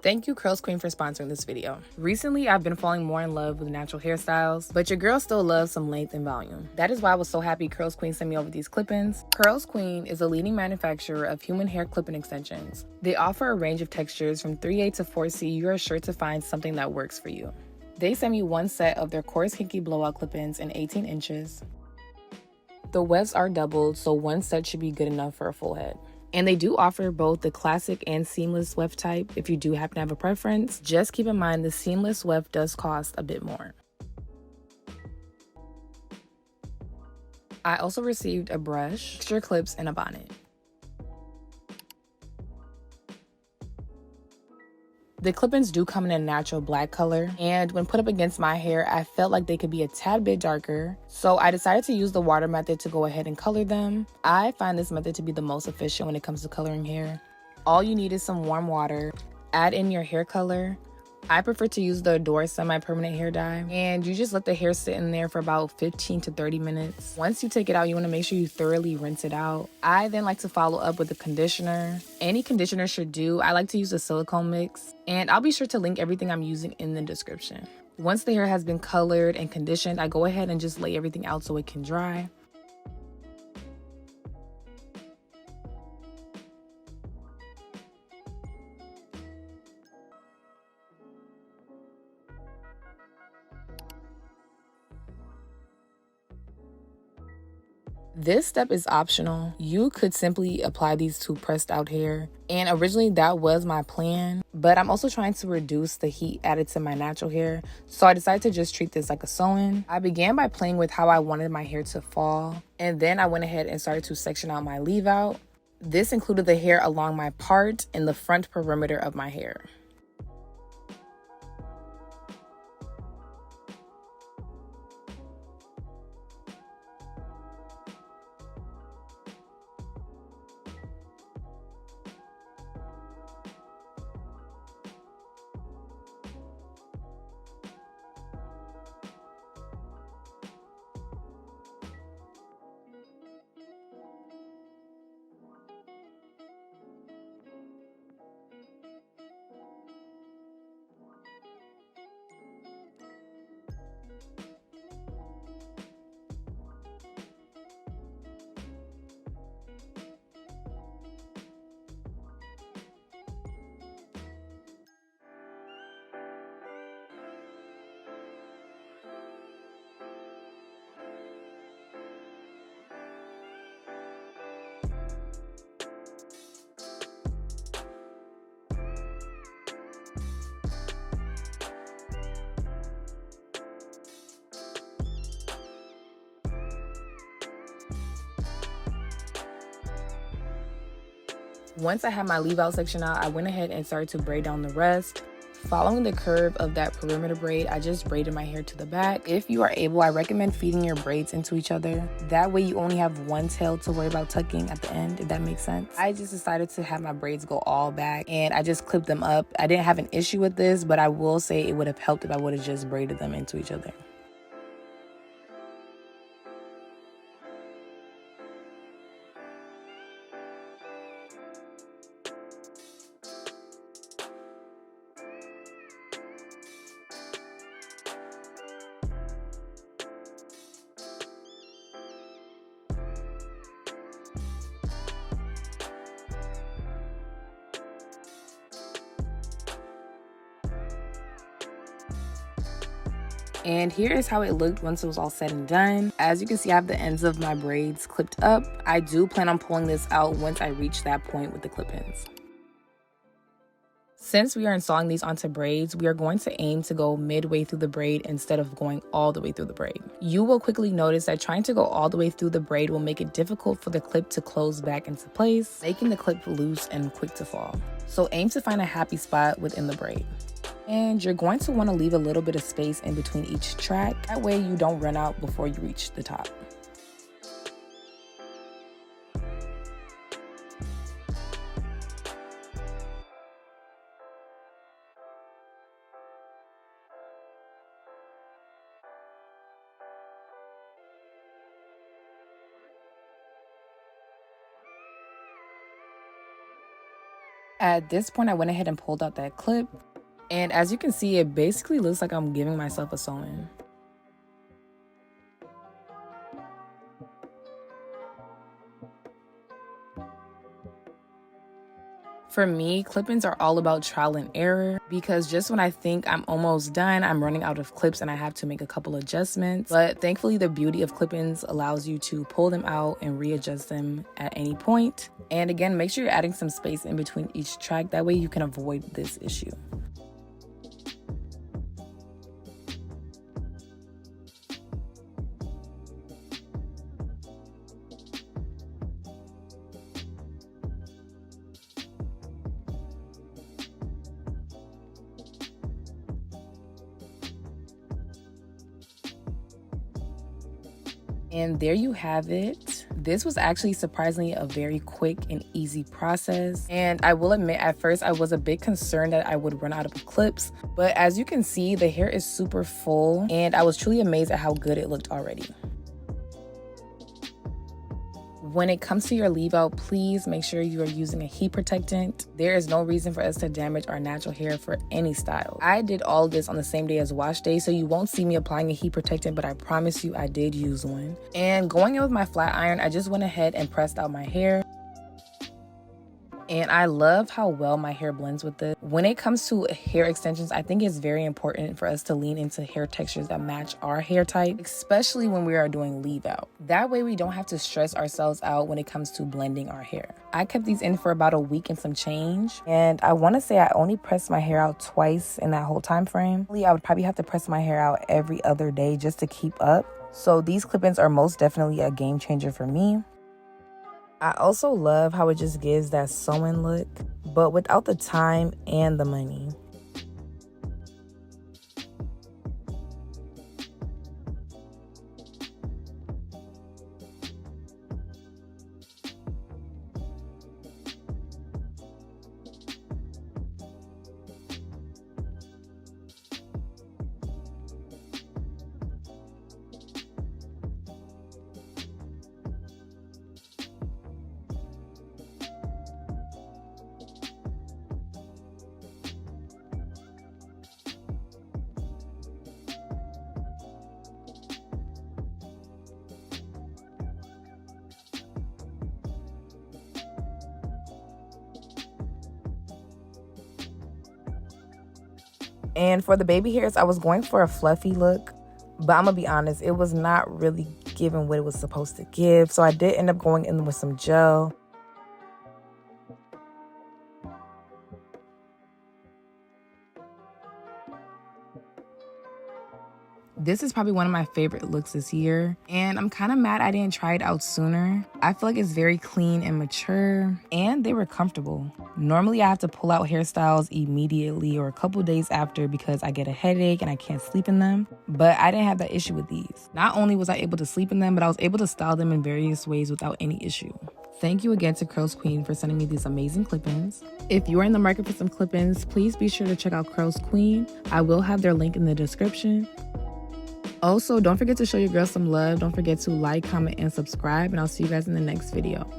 Thank you, Curlsqueen, for sponsoring this video. Recently, I've been falling more in love with natural hairstyles, but your girl still loves some length and volume. That is why I was so happy Curlsqueen sent me over these clip-ins. Curlsqueen is a leading manufacturer of human hair clip-in extensions. They offer a range of textures from 3A to 4C. You are sure to find something that works for you. They sent me one set of their coarse kinky blowout clip-ins in 18 inches. The wefts are doubled, so one set should be good enough for a full head. And they do offer both the classic and seamless weft type if you do happen to have a preference. Just keep in mind the seamless weft does cost a bit more. I also received a brush, extra clips, and a bonnet. The clip-ins do come in a natural black color, and when put up against my hair, I felt like they could be a tad bit darker. So I decided to use the water method to go ahead and color them. I find this method to be the most efficient when it comes to coloring hair. All you need is some warm water, add in your hair color. I prefer to use the Adore semi-permanent hair dye, and you just let the hair sit in there for about 15 to 30 minutes. Once you take it out, you want to make sure you thoroughly rinse it out. I then like to follow up with a conditioner. Any conditioner should do. I like to use a silicone mix, and I'll be sure to link everything I'm using in the description. Once the hair has been colored and conditioned, I go ahead and just lay everything out so it can dry. This step is optional. You could simply apply these to pressed out hair. And originally that was my plan, but I'm also trying to reduce the heat added to my natural hair. So I decided to just treat this like a sew-in. I began by playing with how I wanted my hair to fall. And then I went ahead and started to section out my leave out. This included the hair along my part and the front perimeter of my hair. Once I had my leave out section out, I went ahead and started to braid down the rest. Following the curve of that perimeter braid, I just braided my hair to the back. If you are able, I recommend feeding your braids into each other. That way you only have one tail to worry about tucking at the end, if that makes sense. I just decided to have my braids go all back and I just clipped them up. I didn't have an issue with this, but I will say it would have helped if I would have just braided them into each other. And here is how it looked once it was all said and done. As you can see, I have the ends of my braids clipped up. I do plan on pulling this out once I reach that point with the clip-ins. Since we are installing these onto braids, we are going to aim to go midway through the braid instead of going all the way through the braid. You will quickly notice that trying to go all the way through the braid will make it difficult for the clip to close back into place, making the clip loose and quick to fall. So aim to find a happy spot within the braid. And you're going to want to leave a little bit of space in between each track. That way you don't run out before you reach the top. At this point, I went ahead and pulled out that clip. And as you can see, it basically looks like I'm giving myself a sew-in. For me, clip-ins are all about trial and error because just when I think I'm almost done, I'm running out of clips and I have to make a couple adjustments. But thankfully, the beauty of clip-ins allows you to pull them out and readjust them at any point. And again, make sure you're adding some space in between each track. That way you can avoid this issue. And there you have it. This was actually surprisingly a very quick and easy process. And I will admit, at first I was a bit concerned that I would run out of clips, but as you can see, the hair is super full and I was truly amazed at how good it looked already. When it comes to your leave out, please make sure you are using a heat protectant. There is no reason for us to damage our natural hair for any style. I did all this on the same day as wash day, so you won't see me applying a heat protectant, but I promise you I did use one. And going in with my flat iron, I just went ahead and pressed out my hair. And I love how well my hair blends with it. When it comes to hair extensions, I think it's very important for us to lean into hair textures that match our hair type, especially when we are doing leave out. That way we don't have to stress ourselves out when it comes to blending our hair. I kept these in for about a week and some change. And I want to say I only pressed my hair out twice in that whole time frame. I would probably have to press my hair out every other day just to keep up. So these clip-ins are most definitely a game changer for me. I also love how it just gives that sew-in look, but without the time and the money. And for the baby hairs, I was going for a fluffy look, but I'm gonna be honest, it was not really giving what it was supposed to give. So I did end up going in with some gel. This is probably one of my favorite looks this year, and I'm kind of mad I didn't try it out sooner. I feel like it's very clean and mature, and they were comfortable. Normally, I have to pull out hairstyles immediately or a couple days after because I get a headache and I can't sleep in them, but I didn't have that issue with these. Not only was I able to sleep in them, but I was able to style them in various ways without any issue. Thank you again to Curlsqueen for sending me these amazing clip-ins. If you are in the market for some clip-ins, please be sure to check out Curlsqueen. I will have their link in the description. Also, don't forget to show your girls some love. Don't forget to like, comment, and subscribe, and I'll see you guys in the next video.